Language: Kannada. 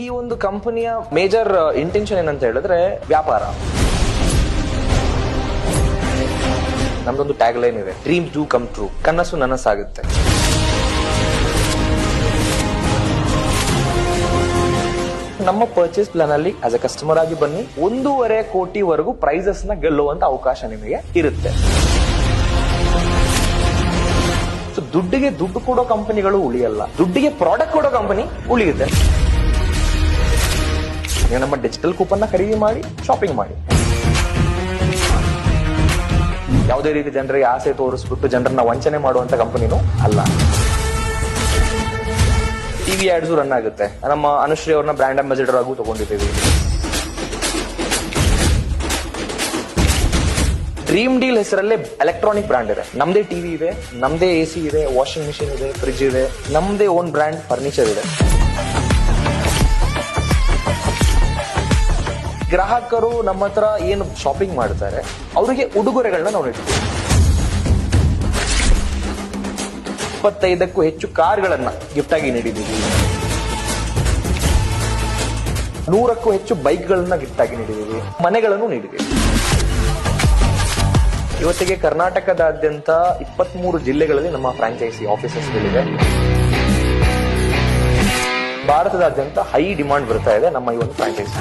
ಈ ಒಂದು ಕಂಪನಿಯ ಮೇಜರ್ ಇಂಟೆನ್ಷನ್ ಏನಂತ ಹೇಳಿದ್ರೆ ವ್ಯಾಪಾರ. ನಮ್ದೊಂದು ಟ್ಯಾಗ್ ಲೈನ್ ಇದೆ, ಡ್ರೀಮ್ ಡೂ ಕಮ್ ಟ್ರೂ, ಕನಸು ನನಸಾಗುತ್ತೆ. ನಮ್ಮ ಪರ್ಚೇಸ್ ಪ್ಲಾನ್ ಅಲ್ಲಿ ಆಸ್ ಎ ಕಸ್ಟಮರ್ ಆಗಿ ಬನ್ನಿ, 1.5 ಕೋಟಿವರೆಗೂ ಪ್ರೈಸಸ್ ನ ಗೆಲ್ಲುವಂತ ಅವಕಾಶ ನಿಮಗೆ ಇರುತ್ತೆ. ಸೊ ದುಡ್ಡಿಗೆ ದುಡ್ಡು ಕೊಡೋ ಕಂಪನಿಗಳು ಉಳಿಯಲ್ಲ, ದುಡ್ಡಿಗೆ ಪ್ರಾಡಕ್ಟ್ ಕೊಡೋ ಕಂಪನಿ ಉಳಿಯುತ್ತೆ. ನೀವು ನಮ್ಮ ಡಿಜಿಟಲ್ ಕೂಪನ್ ನ ಖರೀದಿ ಮಾಡಿ ಶಾಪಿಂಗ್ ಮಾಡಿ. ಯಾವುದೇ ರೀತಿ ಜನರಿಗೆ ಆಸೆ ತೋರಿಸ್ಬಿಟ್ಟು ಜನರನ್ನ ವಂಚನೆ ಮಾಡುವಂತ ಕಂಪನಿನೂ ಅಲ್ಲ. ಟಿವಿ ಆಡ್ಸ್ ರನ್ ಆಗುತ್ತೆ. ನಮ್ಮ ಅನುಶ್ರೀ ಅವ್ರನ್ನ ಬ್ರ್ಯಾಂಡ್ ಅಂಬಾಸಿಡರ್ ಆಗೂ ತಗೊಂಡಿದ್ದೀವಿ. ಡ್ರೀಮ್ ಡೀಲ್ ಹೆಸರಲ್ಲೇ ಎಲೆಕ್ಟ್ರಾನಿಕ್ ಬ್ರ್ಯಾಂಡ್ ಇದೆ. ನಮ್ದೇ ಟಿವಿ ಇದೆ, ನಮ್ದೇ AC ಇದೆ, ವಾಷಿಂಗ್ ಮಿಷಿನ್ ಇದೆ, ಫ್ರಿಡ್ಜ್ ಇದೆ, ನಮ್ದೇ ಓನ್ ಬ್ರ್ಯಾಂಡ್ ಫರ್ನಿಚರ್ ಇದೆ. ಗ್ರಾಹಕರು ನಮ್ಮ ಹತ್ರ ಏನು ಶಾಪಿಂಗ್ ಮಾಡ್ತಾರೆ ಅವರಿಗೆ ಉಡುಗೊರೆಗಳನ್ನ ನಾವು ನೀಡ್ತೀವಿ. 25ಕ್ಕೂ ಹೆಚ್ಚು ಕಾರ್ಗಳನ್ನ ಗಿಫ್ಟ್ ಆಗಿ ನೀಡಿದ್ದೀವಿ. 100ಕ್ಕೂ ಹೆಚ್ಚು ಬೈಕ್ಗಳನ್ನ ಗಿಫ್ಟ್ ಆಗಿ ನೀಡಿದ್ದೀವಿ. ಮನೆಗಳನ್ನು ನೀಡಿದ್ದೀವಿ. ಇವತ್ತಿಗೆ ಕರ್ನಾಟಕದಾದ್ಯಂತ 23 ಜಿಲ್ಲೆಗಳಲ್ಲಿ ನಮ್ಮ ಫ್ರಾಂಚೈಸಿ ಆಫೀಸಸ್ಗಳಿವೆ. ಭಾರತದಾದ್ಯಂತ ಹೈ ಡಿಮಾಂಡ್ ಬರ್ತಾ ಇದೆ ನಮ್ಮ ಈ ಒಂದು ಫ್ರಾಂಚೈಸಿ.